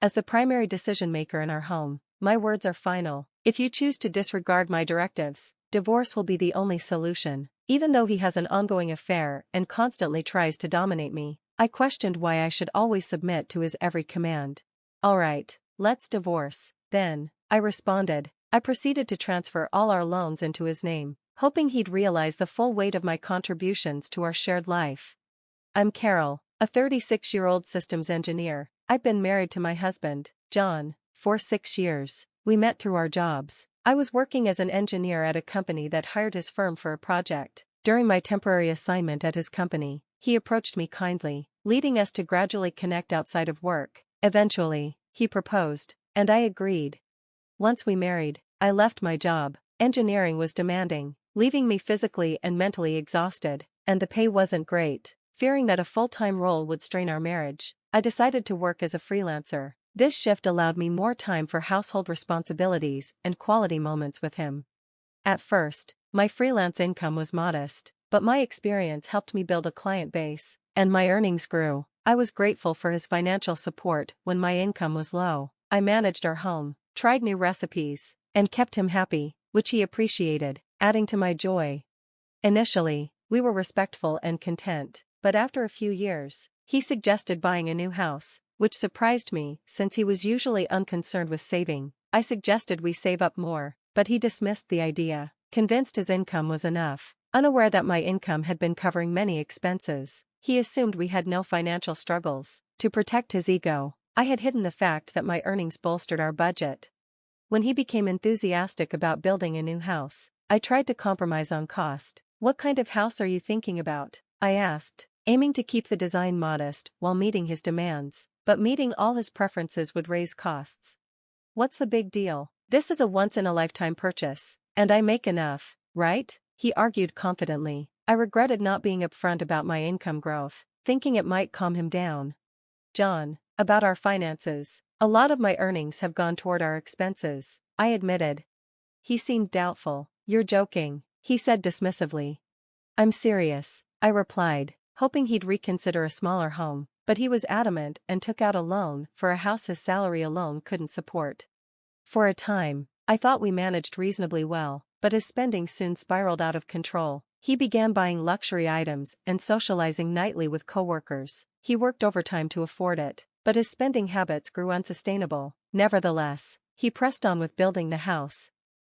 As the primary decision maker in our home, my words are final. If you choose to disregard my directives, divorce will be the only solution. Even though he has an ongoing affair and constantly tries to dominate me, I questioned why I should always submit to his every command. All right, let's divorce, then, I responded. I proceeded to transfer all our loans into his name, hoping he'd realize the full weight of my contributions to our shared life. I'm Carol, a 36-year-old systems engineer. I've been married to my husband, John, for 6 years. We met through our jobs. I was working as an engineer at a company that hired his firm for a project. During my temporary assignment at his company, he approached me kindly, leading us to gradually connect outside of work. Eventually, he proposed, and I agreed. Once we married, I left my job. Engineering was demanding, leaving me physically and mentally exhausted, and the pay wasn't great. Fearing that a full-time role would strain our marriage, I decided to work as a freelancer. This shift allowed me more time for household responsibilities and quality moments with him. At first, my freelance income was modest, but my experience helped me build a client base, and my earnings grew. I was grateful for his financial support when my income was low. I managed our home, tried new recipes, and kept him happy, which he appreciated, adding to my joy. Initially, we were respectful and content, but after a few years, he suggested buying a new house, which surprised me since he was usually unconcerned with saving. I suggested we save up more, but he dismissed the idea, convinced his income was enough. Unaware that my income had been covering many expenses, he assumed we had no financial struggles. To protect his ego, I had hidden the fact that my earnings bolstered our budget. When he became enthusiastic about building a new house, I tried to compromise on cost. "What kind of house are you thinking about?" I asked, aiming to keep the design modest while meeting his demands, but meeting all his preferences would raise costs. "What's the big deal? This is a once-in-a-lifetime purchase, and I make enough, right?" he argued confidently. I regretted not being upfront about my income growth, thinking it might calm him down. "John, about our finances, a lot of my earnings have gone toward our expenses," I admitted. He seemed doubtful. "You're joking," he said dismissively. "I'm serious," I replied, hoping he'd reconsider a smaller home, but he was adamant and took out a loan for a house his salary alone couldn't support. For a time, I thought we managed reasonably well, but his spending soon spiraled out of control. He began buying luxury items and socializing nightly with coworkers. He worked overtime to afford it, but his spending habits grew unsustainable. Nevertheless, he pressed on with building the house.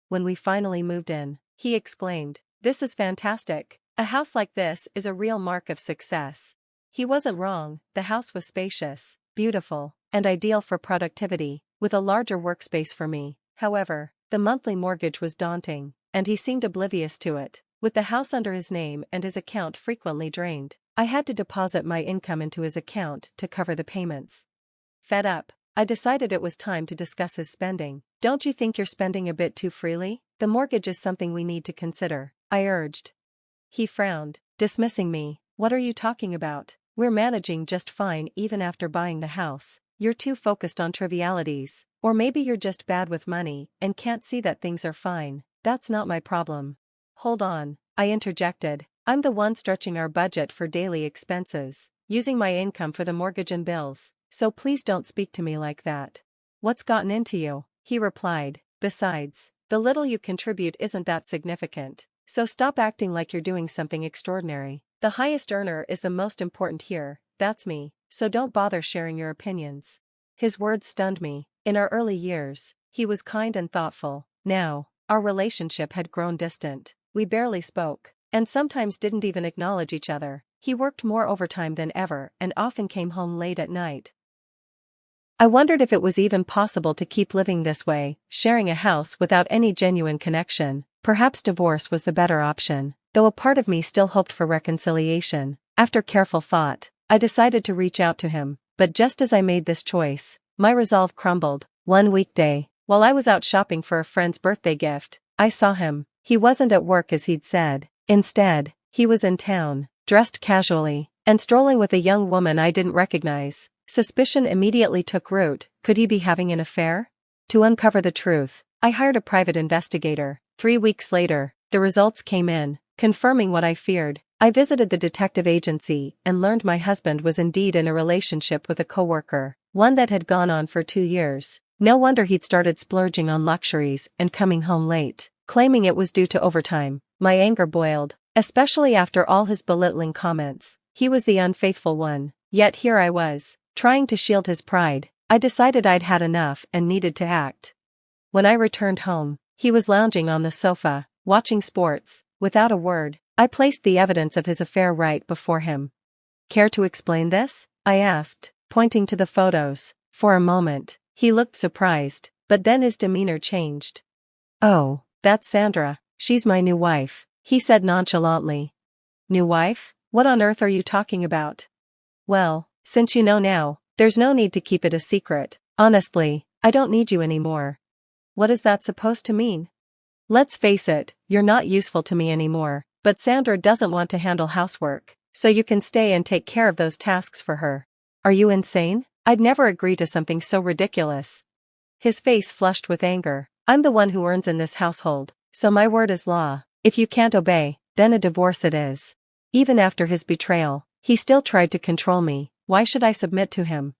When we finally moved in, he exclaimed, "This is fantastic. A house like this is a real mark of success." He wasn't wrong. The house was spacious, beautiful, and ideal for productivity, with a larger workspace for me. However, the monthly mortgage was daunting, and he seemed oblivious to it. With the house under his name and his account frequently drained, I had to deposit my income into his account to cover the payments. Fed up, I decided it was time to discuss his spending. "Don't you think you're spending a bit too freely? The mortgage is something we need to consider," I urged. He frowned, dismissing me. "What are you talking about? We're managing just fine even after buying the house. You're too focused on trivialities, or maybe you're just bad with money and can't see that things are fine. That's not my problem." "Hold on," I interjected. "I'm the one stretching our budget for daily expenses, using my income for the mortgage and bills, so please don't speak to me like that." "What's gotten into you?" he replied. "Besides, the little you contribute isn't that significant, so stop acting like you're doing something extraordinary. The highest earner is the most important here, that's me, so don't bother sharing your opinions." His words stunned me. In our early years, he was kind and thoughtful. Now, our relationship had grown distant. We barely spoke, and sometimes didn't even acknowledge each other. He worked more overtime than ever and often came home late at night. I wondered if it was even possible to keep living this way, sharing a house without any genuine connection. Perhaps divorce was the better option, though a part of me still hoped for reconciliation. After careful thought, I decided to reach out to him, but just as I made this choice, my resolve crumbled. One weekday, while I was out shopping for a friend's birthday gift, I saw him. He wasn't at work as he'd said. Instead, he was in town, dressed casually, and strolling with a young woman I didn't recognize. Suspicion immediately took root. Could he be having an affair? To uncover the truth, I hired a private investigator. 3 weeks later, the results came in, confirming what I feared. I visited the detective agency and learned my husband was indeed in a relationship with a coworker. one that had gone on for 2 years. No wonder he'd started splurging on luxuries and coming home late, claiming it was due to overtime. My anger boiled, especially after all his belittling comments. He was the unfaithful one, yet here I was, trying to shield his pride. I decided I'd had enough and needed to act. When I returned home, he was lounging on the sofa, watching sports. Without a word, I placed the evidence of his affair right before him. "Care to explain this?" I asked, pointing to the photos. For a moment, he looked surprised, but then his demeanor changed. "Oh, that's Sandra, she's my new wife," he said nonchalantly. "New wife? What on earth are you talking about?" "Well, since you know now, there's no need to keep it a secret. Honestly, I don't need you anymore." "What is that supposed to mean?" "Let's face it, you're not useful to me anymore, but Sandra doesn't want to handle housework, so you can stay and take care of those tasks for her." "Are you insane? I'd never agree to something so ridiculous." His face flushed with anger. "I'm the one who earns in this household, so my word is law. If you can't obey, then a divorce it is." Even after his betrayal, he still tried to control me. Why should I submit to him?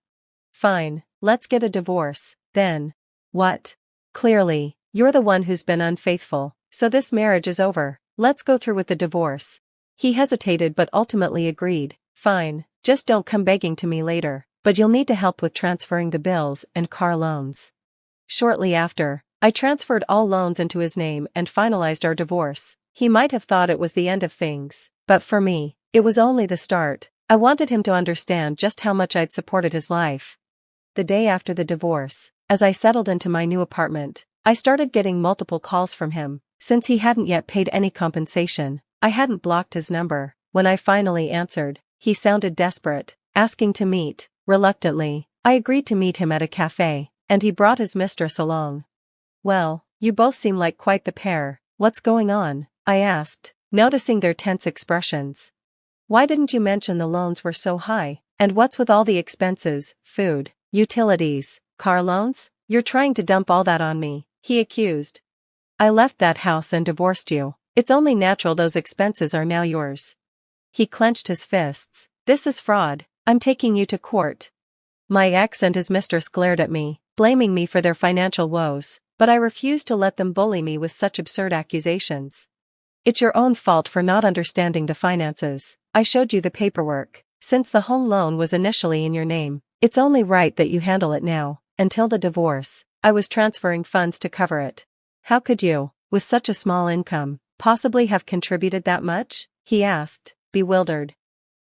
"Fine, let's get a divorce, then." "What? Clearly, you're the one who's been unfaithful, so this marriage is over. Let's go through with the divorce." He hesitated but ultimately agreed. "Fine, just don't come begging to me later, but you'll need to help with transferring the bills and car loans." Shortly after, I transferred all loans into his name and finalized our divorce. He might have thought it was the end of things, but for me, it was only the start. I wanted him to understand just how much I'd supported his life. The day after the divorce, as I settled into my new apartment, I started getting multiple calls from him. Since he hadn't yet paid any compensation, I hadn't blocked his number. When I finally answered, he sounded desperate, asking to meet. Reluctantly, I agreed to meet him at a cafe, and he brought his mistress along. "Well, you both seem like quite the pair. What's going on?" I asked, noticing their tense expressions. "Why didn't you mention the loans were so high? And what's with all the expenses, food, utilities, car loans? You're trying to dump all that on me," he accused. "I left that house and divorced you. It's only natural those expenses are now yours." He clenched his fists. "This is fraud. I'm taking you to court." My ex and his mistress glared at me, blaming me for their financial woes, but I refused to let them bully me with such absurd accusations. "It's your own fault for not understanding the finances. I showed you the paperwork. Since the home loan was initially in your name, it's only right that you handle it now. Until the divorce, I was transferring funds to cover it." "How could you, with such a small income, possibly have contributed that much?" he asked, bewildered.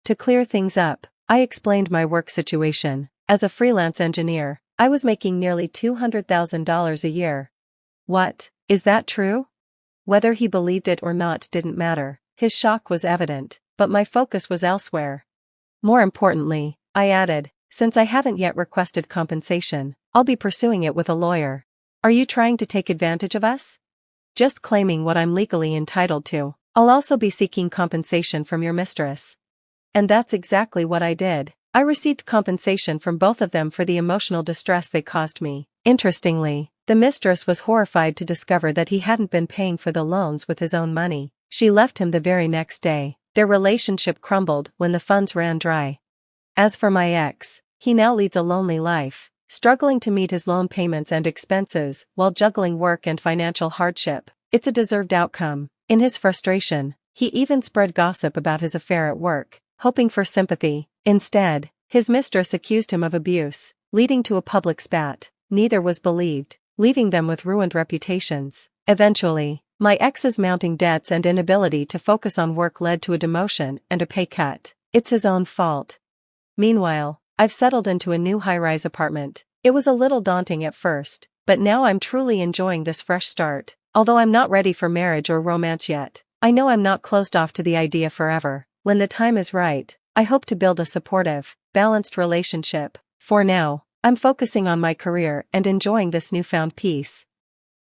To clear things up, I explained my work situation. As a freelance engineer, I was making nearly $200,000 a year. "What, is that true?" Whether he believed it or not didn't matter. His shock was evident, but my focus was elsewhere. "More importantly," I added, "since I haven't yet requested compensation, I'll be pursuing it with a lawyer." "Are you trying to take advantage of us?" "Just claiming what I'm legally entitled to. I'll also be seeking compensation from your mistress." And that's exactly what I did. I received compensation from both of them for the emotional distress they caused me. Interestingly, the mistress was horrified to discover that he hadn't been paying for the loans with his own money. She left him the very next day. Their relationship crumbled when the funds ran dry. As for my ex, he now leads a lonely life, struggling to meet his loan payments and expenses while juggling work and financial hardship. It's a deserved outcome. In his frustration, he even spread gossip about his affair at work, hoping for sympathy. Instead, his mistress accused him of abuse, leading to a public spat. Neither was believed, leaving them with ruined reputations. Eventually, my ex's mounting debts and inability to focus on work led to a demotion and a pay cut. It's his own fault. Meanwhile, I've settled into a new high-rise apartment. It was a little daunting at first, but now I'm truly enjoying this fresh start. Although I'm not ready for marriage or romance yet, I know I'm not closed off to the idea forever. When the time is right, I hope to build a supportive, balanced relationship. For now, I'm focusing on my career and enjoying this newfound peace.